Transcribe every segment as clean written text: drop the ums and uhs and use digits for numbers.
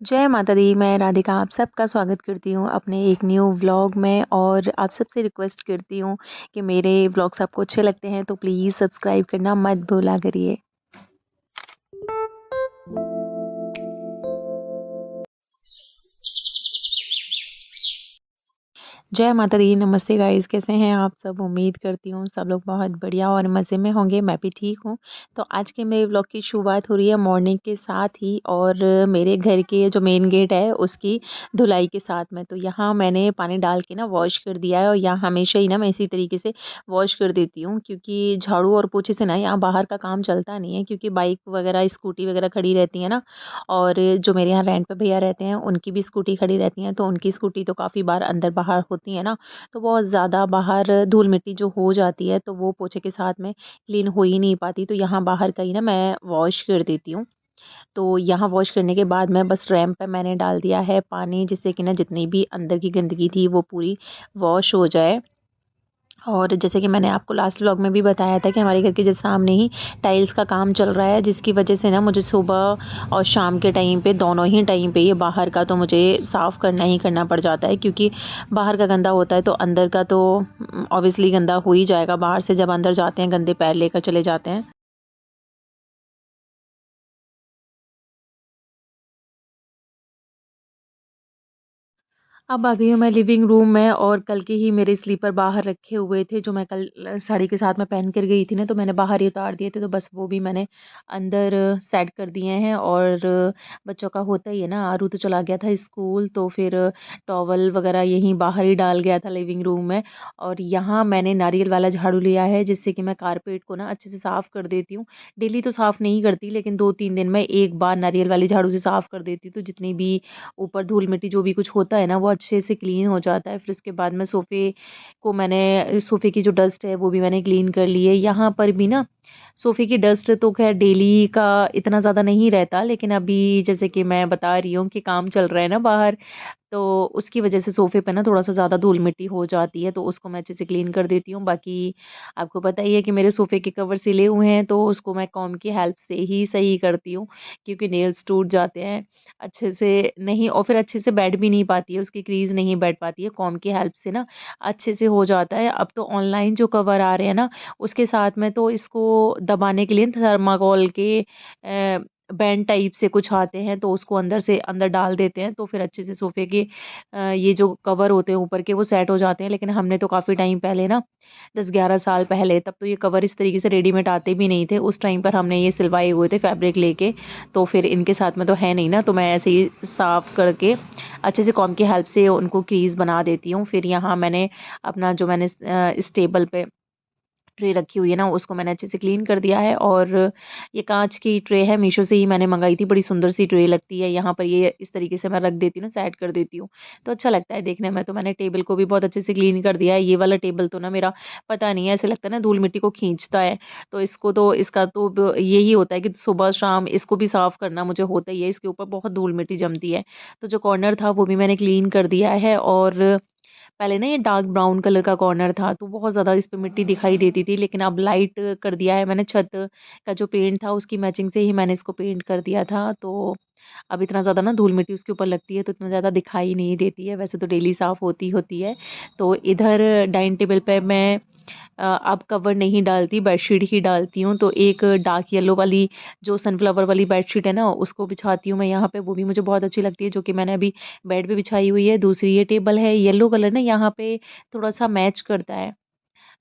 जय माता दी, मैं राधिका आप सबका स्वागत करती हूँ अपने एक न्यू व्लॉग में। और आप सबसे रिक्वेस्ट करती हूँ कि मेरे व्लॉग्स आपको अच्छे लगते हैं तो प्लीज़ सब्सक्राइब करना मत भूला करिए। जय माता दी, नमस्ते गाइस, कैसे हैं आप सब? उम्मीद करती हूँ सब लोग बहुत बढ़िया और मज़े में होंगे, मैं भी ठीक हूँ। तो आज के मेरे व्लॉग की शुरुआत हो रही है मॉर्निंग के साथ ही, और मेरे घर के जो मेन गेट है उसकी धुलाई के साथ में। तो यहाँ मैंने पानी डाल के ना वॉश कर दिया है, और यहाँ हमेशा ही ना मैं इसी तरीके से वॉश कर देती हूँ, क्योंकि झाड़ू और पोछे से ना यहाँ बाहर का काम चलता नहीं है, क्योंकि बाइक वगैरह स्कूटी वगैरह खड़ी रहती है ना। और जो मेरे यहाँ रेंट पे भैया रहते हैं उनकी भी स्कूटी खड़ी रहती हैं, तो उनकी स्कूटी तो काफ़ी बार अंदर बाहर होती है ना। तो बहुत ज़्यादा बाहर धूल मिट्टी जो हो जाती है तो वो पोछे के साथ में क्लीन हो ही नहीं पाती, तो यहाँ बाहर का ही ना मैं वॉश कर देती हूँ। तो यहाँ वॉश करने के बाद में बस रैंप पे मैंने डाल दिया है पानी, जिससे कि ना जितनी भी अंदर की गंदगी थी वो पूरी वॉश हो जाए। और जैसे कि मैंने आपको लास्ट व्लॉग में भी बताया था कि हमारे घर के जस्ट सामने ही टाइल्स का काम चल रहा है, जिसकी वजह से ना मुझे सुबह और शाम के टाइम पे, दोनों ही टाइम पे, ये बाहर का तो मुझे साफ़ करना ही करना पड़ जाता है, क्योंकि बाहर का गंदा होता है तो अंदर का तो ऑब्वियसली गंदा हो ही जाएगा। बाहर से जब अंदर जाते हैं गंदे पैर लेकर चले जाते हैं। अब आ गई हूँ मैं लिविंग रूम में, और कल के ही मेरे स्लीपर बाहर रखे हुए थे जो मैं कल साड़ी के साथ में पहन कर गई थी ना, तो मैंने बाहर ही उतार दिए थे, तो बस वो भी मैंने अंदर सेट कर दिए हैं। और बच्चों का होता ही है ना, आरू तो चला गया था स्कूल, तो फिर टॉवल वगैरह यहीं बाहर ही डाल गया था लिविंग रूम में। और यहाँ मैंने नारियल वाला झाड़ू लिया है, जिससे कि मैं कारपेट को ना अच्छे से साफ़ कर देती हूँ। डेली तो साफ़ नहीं करती, लेकिन 2-3 दिन में एक बार नारियल वाली झाड़ू से साफ़ कर देती हूँ, तो जितनी भी ऊपर धूल-मिट्टी जो भी कुछ होता है ना, वो अच्छे से क्लीन हो जाता है। फिर उसके बाद में सोफ़े की जो डस्ट है वो भी मैंने क्लीन कर ली है। यहाँ पर भी ना सोफ़े की डस्ट तो ख़ैर डेली का इतना ज़्यादा नहीं रहता, लेकिन अभी जैसे कि मैं बता रही हूँ कि काम चल रहा है ना बाहर, तो उसकी वजह से सोफ़े पे ना थोड़ा-सा ज़्यादा धूल-मिट्टी हो जाती है, तो उसको मैं अच्छे से क्लीन कर देती हूँ। बाकी आपको पता ही है कि मेरे सोफ़े के कवर सिले हुए हैं, तो उसको मैं कॉम्ब की हेल्प से ही सही करती हूँ, क्योंकि नेल्स टूट जाते हैं अच्छे से नहीं, और फिर अच्छे से बैठ भी नहीं पाती है, उसकी क्रीज़ नहीं बैठ पाती है। कॉम्ब की हेल्प से ना अच्छे से हो जाता है। अब तो ऑनलाइन जो कवर आ रहे हैं ना, उसके साथ में तो इसको दबाने के लिए थर्माकोल के बैंड टाइप से कुछ आते हैं, तो उसको अंदर से अंदर डाल देते हैं, तो फिर अच्छे से सोफ़े के ये जो कवर होते हैं ऊपर के वो सेट हो जाते हैं। लेकिन हमने तो काफ़ी टाइम पहले ना, 10-11 साल पहले, तब तो ये कवर इस तरीके से रेडीमेड आते भी नहीं थे। उस टाइम पर हमने ये सिलवाए हुए थे फैब्रिक लेके, तो फिर इनके साथ में तो है नहीं ना, तो मैं ऐसे ही साफ़ करके अच्छे से कॉम्ब की हेल्प से उनको क्रीज़ बना देती हूँ। फिर यहाँ मैंने अपना जो मैंने इस टेबल पे ट्रे रखी हुई है ना, उसको मैंने अच्छे से क्लीन कर दिया है। और ये काँच की ट्रे है, मीशो से ही मैंने मँगाई थी, बड़ी सुंदर सी ट्रे लगती है। यहाँ पर ये इस तरीके से मैं रख देती हूँ ना, सेट कर देती हूँ, तो अच्छा लगता है देखने में। तो मैंने टेबल को भी बहुत अच्छे से क्लीन कर दिया है। ये वाला टेबल तो ना मेरा पता नहीं है, ऐसे लगता है ना धूल-मिट्टी को खींचता है, तो इसका तो ब यही होता है कि सुबह-शाम इसको भी साफ़ करना मुझे होता ही है, इसके ऊपर बहुत धूल-मिट्टी जमती है। तो जो कॉर्नर था वो भी मैंने क्लीन कर दिया है। और पहले ना ये डार्क ब्राउन कलर का कॉर्नर था, तो बहुत ज़्यादा इस पे मिट्टी दिखाई देती थी, लेकिन अब लाइट कर दिया है मैंने। छत का जो पेंट था उसकी मैचिंग से ही मैंने इसको पेंट कर दिया था, तो अब इतना ज़्यादा ना धूल-मिट्टी उसके ऊपर लगती है तो इतना ज़्यादा दिखाई नहीं देती है, वैसे तो डेली साफ़ होती होती है। तो इधर डाइनिंग टेबल पे मैं अब कवर नहीं डालती, बेडशीट ही डालती हूँ। तो एक डार्क येलो वाली जो सनफ्लावर वाली बेडशीट है ना, उसको बिछाती हूँ मैं यहाँ पे, वो भी मुझे बहुत अच्छी लगती है, जो कि मैंने अभी बेड पे बिछाई हुई है। दूसरी ये टेबल है, येलो कलर ना यहाँ पे थोड़ा-सा मैच करता है।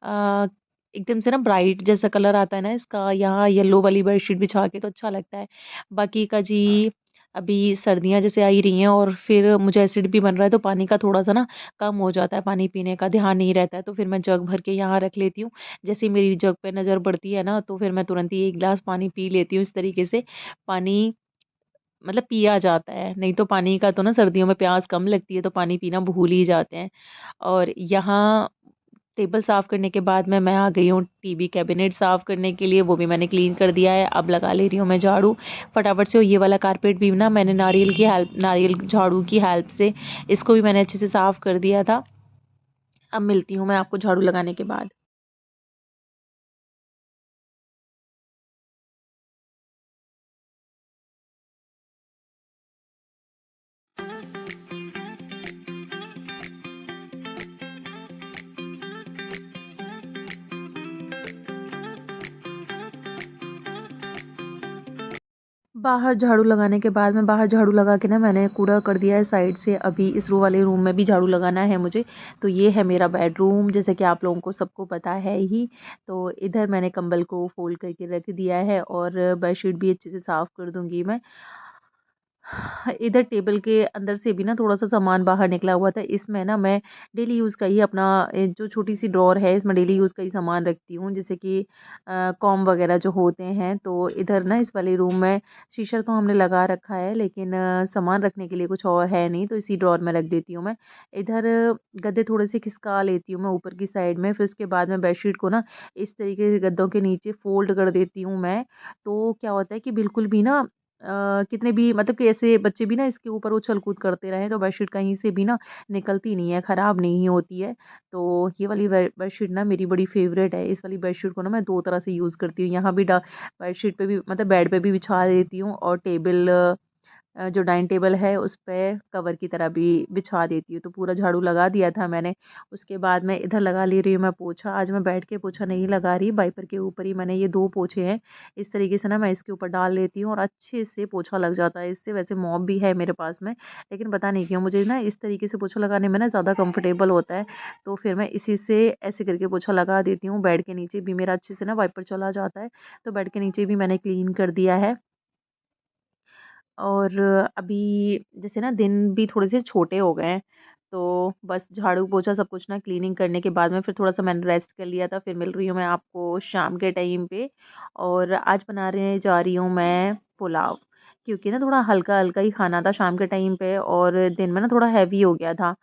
अ, एकदम से ना ब्राइट जैसा कलर आता है ना इसका, यहाँ येलो वाली बेडशीट बिछा के तो अच्छा लगता है। बाकी का जी, अभी सर्दियाँ जैसे आ ही रही हैं और फिर मुझे एसिड भी बन रहा है, तो पानी का थोड़ा-सा ना कम हो जाता है, पानी पीने का ध्यान नहीं रहता है, तो फिर मैं जग भर के यहाँ रख लेती हूँ। जैसे ही मेरी जग पे नज़र पड़ती है ना, तो फिर मैं तुरंत ही 1 गिलास पानी पी लेती हूँ। इस तरीके से पानी मतलब पिया जाता है, नहीं तो पानी का तो ना सर्दियों में प्यास कम लगती है, तो पानी पीना भूल ही जाते हैं। और यहाँ टेबल साफ़ करने के बाद में मैं आ गई हूँ टीवी कैबिनेट साफ़ करने के लिए, वो भी मैंने क्लीन कर दिया है। अब लगा ले रही हूँ मैं झाड़ू फटाफट से। और ये वाला कारपेट भी ना मैंने नारियल झाड़ू की हेल्प से इसको भी मैंने अच्छे से साफ़ कर दिया था। अब मिलती हूँ मैं आपको झाड़ू लगाने के बाद। बाहर झाड़ू लगाने के बाद में बाहर झाड़ू लगा के ना मैंने कूड़ा कर दिया है साइड से। अभी इस रो वाले रूम में भी झाड़ू लगाना है मुझे। तो ये है मेरा बेडरूम, जैसे कि आप लोगों को सबको पता है ही। तो इधर मैंने कंबल को फ़ोल्ड करके रख दिया है और बेडशीट भी अच्छे से साफ़ कर दूँगी मैं। इधर टेबल के अंदर से भी ना थोड़ा-सा सामान बाहर निकला हुआ था। इसमें ना मैं डेली यूज़ का ही अपना जो छोटी-सी ड्रॉअर है, इसमें डेली यूज़ का ही सामान रखती हूँ, जैसे कि कॉम्ब वगैरह जो होते हैं। तो इधर ना इस वाले रूम में शीशा तो हमने लगा रखा है, लेकिन सामान रखने के लिए कुछ और है नहीं, तो इसी ड्रॉअर में रख देती हूँ मैं। इधर गद्दे थोड़े-से खिसका लेती हूँ मैं ऊपर की साइड में, फिर उसके बाद में बेडशीट को ना इस तरीके से गद्दों के नीचे फ़ोल्ड कर देती हूँ मैं। तो क्या होता है कि बिल्कुल भी ना कितने भी मतलब कि ऐसे बच्चे भी ना इसके ऊपर उछल-कूद करते रहें तो बेडशीट कहीं से भी ना निकलती नहीं है, ख़राब नहीं होती है। तो ये वाली बेडशीट ना मेरी बड़ी फ़ेवरेट है। इस वाली बेडशीट को ना मैं 2 तरह से यूज़ करती हूँ। यहाँ भी बेडशीट पे भी मतलब बेड पे भी बिछा देती हूँ और जो डाइनिंग टेबल है उस पे कवर की तरह भी बिछा देती हूँ। तो पूरा झाड़ू लगा दिया था मैंने। उसके बाद मैं इधर लगा ले रही हूँ मैं पोछा। आज मैं बैठ के पोछा नहीं लगा रही, वाइपर के ऊपर ही मैंने ये 2 पोछे हैं। इस तरीके से ना मैं इसके ऊपर डाल लेती हूँ और अच्छे से पोछा लग जाता है इससे। वैसे मॉप भी है मेरे पास में, लेकिन पता नहीं क्यों मुझे ना इस तरीके से पोछा लगाने में ना ज़्यादा कंफर्टेबल होता है। तो फिर मैं इसी से ऐसे करके पोछा लगा देती हूँ। बेड के नीचे भी मेरा अच्छे से ना वाइपर चला जाता है। तो बेड के नीचे भी मैंने क्लीन कर दिया है। और अभी जैसे ना दिन भी थोड़े से छोटे हो गए हैं, तो बस झाड़ू पोछा सब कुछ ना क्लीनिंग करने के बाद में फिर थोड़ा-सा मैंने रेस्ट कर लिया था। फिर मिल रही हूँ मैं आपको शाम के टाइम पे और आज बनाने जा रही हूँ मैं पुलाव, क्योंकि ना थोड़ा हल्का-हल्का ही खाना था शाम के टाइम पे और दिन में ना थोड़ा हैवी हो गया था।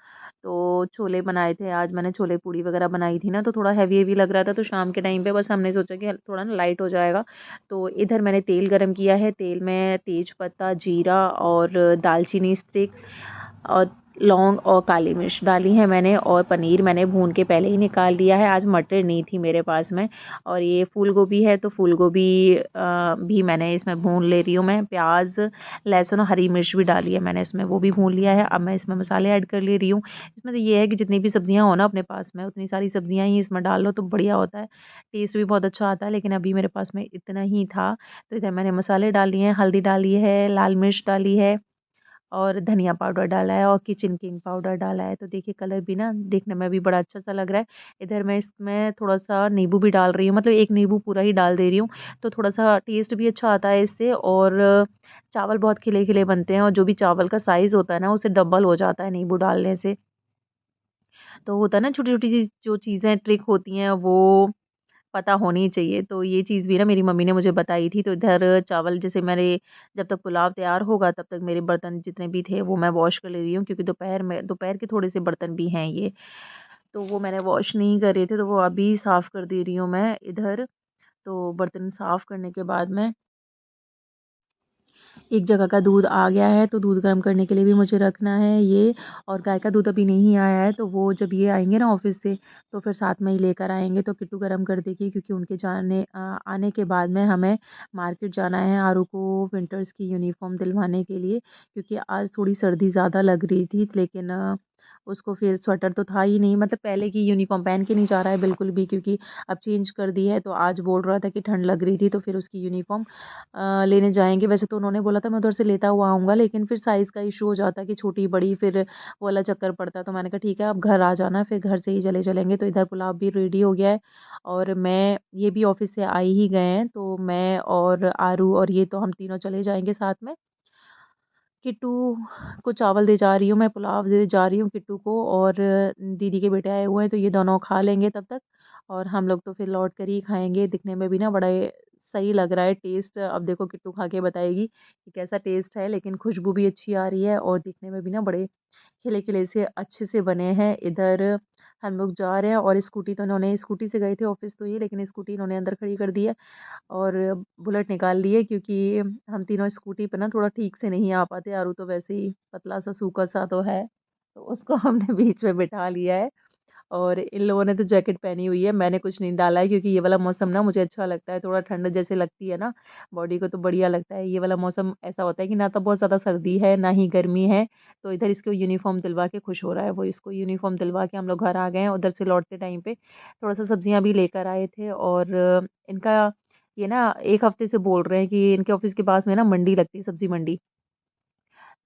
तो छोले बनाए थे आज मैंने, छोले पूड़ी वग़ैरह बनाई थी ना, तो थोड़ा हैवी-हैवी लग रहा था, तो शाम के टाइम पे बस हमने सोचा कि थोड़ा ना लाइट हो जाएगा। तो इधर मैंने तेल गरम किया है, तेल में तेज पत्ता, जीरा और दालचीनी स्टिक और लौंग और काली मिर्च डाली है मैंने और पनीर मैंने भून के पहले ही निकाल लिया है। आज मटर नहीं थी मेरे पास में और ये फूल गोभी है, तो फूल गोभी भी मैंने इसमें भून ले रही हूँ मैं। प्याज़, लहसुन और हरी मिर्च भी डाली है मैंने इसमें, वो भी भून लिया है। अब मैं इसमें मसाले ऐड कर ले रही हूँ। इसमें तो ये है कि जितनी भी सब्जियाँ हो ना अपने पास में, उतनी सारी सब्जियाँ ही इसमें डाल लो तो बढ़िया होता है। टेस्ट भी बहुत अच्छा आता है, लेकिन अभी मेरे पास में इतना ही था। तो इधर मैंने मसाले डाल लिए हैं, हल्दी डाली है, लाल मिर्च डाली है और धनिया पाउडर डाला है और किचन किंग पाउडर डाला है। तो देखिए कलर भी ना देखने में भी बड़ा अच्छा-सा लग रहा है। इधर मैं इसमें थोड़ा-सा नींबू भी डाल रही हूँ, मतलब 1 नींबू पूरा ही डाल दे रही हूँ, तो थोड़ा-सा टेस्ट भी अच्छा आता है इससे और चावल बहुत खिले-खिले बनते हैं और जो भी चावल का साइज़ होता है ना, उससे डबल हो जाता है नींबू डालने से। तो होता है ना छोटी-छोटी चीज़ जो चीज़ें ट्रिक होती हैं वो पता होनी चाहिए। तो ये चीज़ भी ना मेरी मम्मी ने मुझे बताई थी। तो इधर चावल जैसे मेरे जब तक पुलाव तैयार होगा तब तक मेरे बर्तन जितने भी थे वो मैं वॉश कर ले रही हूँ, क्योंकि दोपहर के थोड़े से बर्तन भी हैं ये। तो वो मैंने वॉश नहीं करे थे, तो वो अभी साफ़ कर दे रही हूँ मैं इधर। तो बर्तन साफ़ करने के बाद में एक जगह का दूध आ गया है, तो दूध गर्म करने के लिए भी मुझे रखना है ये। और गाय का दूध अभी नहीं आया है, तो वो जब ये आएँगे ना ऑफ़िस से, तो फिर साथ में ही लेकर आएँगे, तो किट्टू गर्म कर देगी, क्योंकि उनके आने के बाद में हमें मार्केट जाना है आरू को विंटर्स की यूनिफ़ॉर्म दिलवाने के लिए, क्योंकि आज थोड़ी सर्दी ज़्यादा लग रही थी, लेकिन उसको फिर स्वेटर तो था ही नहीं, मतलब पहले की यूनिफ़ॉर्म पहन के नहीं जा रहा है बिल्कुल भी, क्योंकि अब चेंज कर दी है, तो आज बोल रहा था कि ठंड लग रही थी, तो फिर उसकी यूनिफ़ॉर्म लेने जाएँगे। वैसे तो उन्होंने बोला था मैं उधर से लेता हुआ आऊँगा, लेकिन फिर साइज़ का इश्यू हो जाता कि छोटी-बड़ी फिर वो वाला चक्कर पड़ता। तो मैंने कहा ठीक है आप घर आ जाना, फिर घर से ही चले चलेंगे। तो इधर पुलाव भी रेडी हो गया है और ये भी ऑफ़िस से आ ही गए हैं, तो मैं और आरू और ये तो हम तीनों चले जाएँगे साथ में। किट्टू को चावल दे जा रही हूँ मैं, पुलाव दे जा रही हूँ किट्टू को और दीदी के बेटे आए हुए हैं, तो ये दोनों खा लेंगे तब तक और हम लोग तो फिर लौट कर ही खाएँगे। दिखने में भी ना बड़ा सही लग रहा है टेस्ट। अब देखो किट्टू खा के बताएगी कि कैसा टेस्ट है, लेकिन खुशबू भी अच्छी आ रही है और दिखने में भी ना बड़े खिले-खिले से अच्छे से बने हैं। इधर हम लोग जा रहे हैं और स्कूटी तो इन्होंने स्कूटी से गए थे ऑफ़िस तो ये, लेकिन स्कूटी इन्होंने अंदर खड़ी कर दी है और बुलेट निकाल ली है, क्योंकि हम तीनों स्कूटी पे ना थोड़ा ठीक से नहीं आ पाते। आरू तो वैसे ही पतला-सा सूखा-सा तो है, तो उसको हमने बीच में बिठा लिया है। और इन लोगों ने तो जैकेट पहनी हुई है, मैंने कुछ नहीं डाला है, क्योंकि ये वाला मौसम ना मुझे अच्छा लगता है, थोड़ा ठंड जैसे लगती है ना, बॉडी को तो बढ़िया लगता है। ये वाला मौसम ऐसा होता है कि ना तो बहुत ज़्यादा सर्दी है, ना ही गर्मी है, तो इधर इसको यूनिफ़ॉर्म दिलवा के खुश हो रहा है वो। इसको यूनिफ़ॉर्म दिलवा के हम लोग घर आ गए हैं। उधर से लौटते टाइम पे थोड़ा-सा सब्जियाँ भी लेकर आए थे और इनका ये ना 1 हफ्ते से बोल रहे हैं कि इनके ऑफ़िस के पास में ना मंडी लगती है, सब्ज़ी मंडी।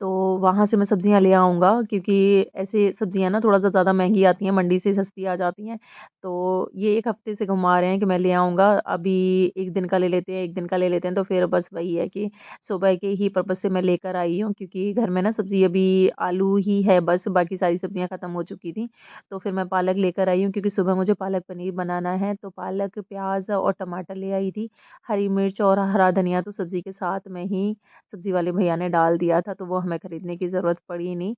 तो वहाँ से मैं सब्जियाँ ले आऊँगा क्योंकि ऐसे सब्जियाँ ना थोड़ा-सा ज़्यादा महँगी आती हैं, मंडी से सस्ती आ जाती हैं। तो ये 1 हफ़्ते से घुमा रहे हैं कि मैं ले आऊँगा, अभी 1 दिन का ले लेते हैं, 1 दिन का ले लेते हैं, तो फिर बस वही है कि सुबह के ही पर्पज़ से मैं लेकर आई हूँ क्योंकि घर में ना सब्ज़ी अभी आलू ही है बस, बाकी सारी सब्जियाँ ख़त्म हो चुकी थी। तो फिर मैं पालक लेकर आई हूँ क्योंकि सुबह मुझे पालक पनीर बनाना है, तो पालक, प्याज़ और टमाटर ले आई थी। हरी मिर्च और हरा धनिया तो सब्ज़ी के साथ में ही सब्ज़ी वाले भैया ने डाल दिया था, तो वो हमें खरीदने की ज़रूरत पड़ी नहीं।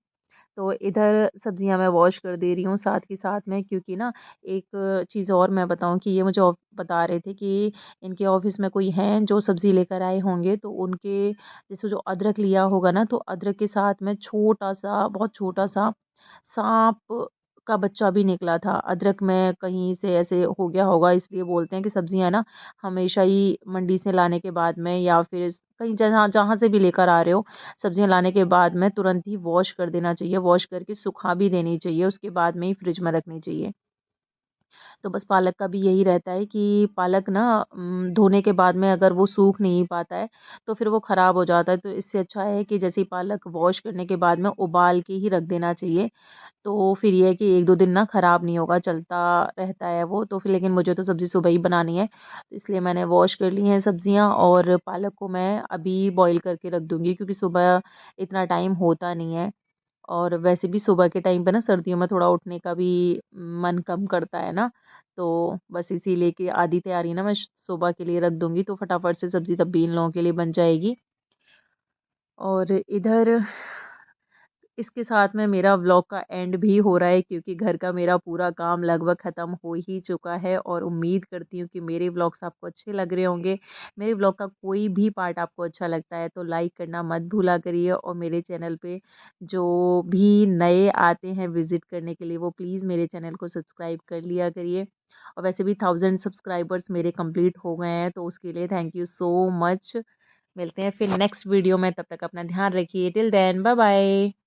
तो इधर सब्ज़ियाँ मैं वॉश कर दे रही हूँ साथ के साथ में क्योंकि ना एक चीज़ और मैं बताऊँ कि ये मुझे बता रहे थे कि इनके ऑफ़िस में कोई हैं जो सब्ज़ी लेकर आए होंगे, तो उनके जैसे जो अदरक लिया होगा ना, तो अदरक के साथ में छोटा-सा, बहुत छोटा-सा साँप का बच्चा भी निकला था। अदरक में कहीं से ऐसे हो गया होगा, इसलिए बोलते हैं कि सब्ज़ियाँ ना हमेशा ही मंडी से लाने के बाद में या फिर कहीं जहाँ जहाँ से भी लेकर आ रहे हो, सब्जियाँ लाने के बाद में तुरंत ही वॉश कर देना चाहिए, वॉश करके सुखा भी देनी चाहिए, उसके बाद में ही फ्रिज में रखनी चाहिए। तो बस पालक का भी यही रहता है कि पालक ना धोने के बाद में अगर वो सूख नहीं पाता है, तो फिर वो ख़राब हो जाता है। तो इससे अच्छा है कि जैसे ही पालक वॉश करने के बाद में उबाल के ही रख देना चाहिए। तो फिर ये है कि 1-2 दिन ना ख़राब नहीं होगा, चलता रहता है वो। तो फिर लेकिन मुझे तो सब्ज़ी सुबह ही बनानी है, तो इसलिए मैंने वॉश कर ली हैं सब्ज़ियाँ और पालक को मैं अभी बॉयल करके रख दूँगी क्योंकि सुबह इतना टाइम होता नहीं है। और वैसे भी सुबह के टाइम पे ना सर्दियों में थोड़ा उठने का भी मन कम करता है ना, तो बस इसीलिए कि आधी तैयारी ना मैं सुबह के लिए रख दूँगी, तो फटाफट से सब्ज़ी तब भी इन लोगों के लिए बन जाएगी। और इधर इसके साथ में मेरा व्लॉग का एंड भी हो रहा है क्योंकि घर का मेरा पूरा काम लगभग ख़त्म हो ही चुका है और उम्मीद करती हूँ कि मेरे व्लॉग्स आपको अच्छे लग रहे होंगे। मेरे व्लॉग का कोई भी पार्ट आपको अच्छा लगता है तो लाइक करना मत भूला करिए और मेरे चैनल पे जो भी नए आते हैं विज़िट करने के लिए वो प्लीज़ मेरे चैनल को सब्सक्राइब कर लिया करिए। और वैसे भी 1000 सब्सक्राइबर्स मेरे कंप्लीट हो गए हैं तो उसके लिए थैंक यू सो मच। मिलते हैं फिर नेक्स्ट वीडियो में, तब तक अपना ध्यान रखिए। Till then bye bye.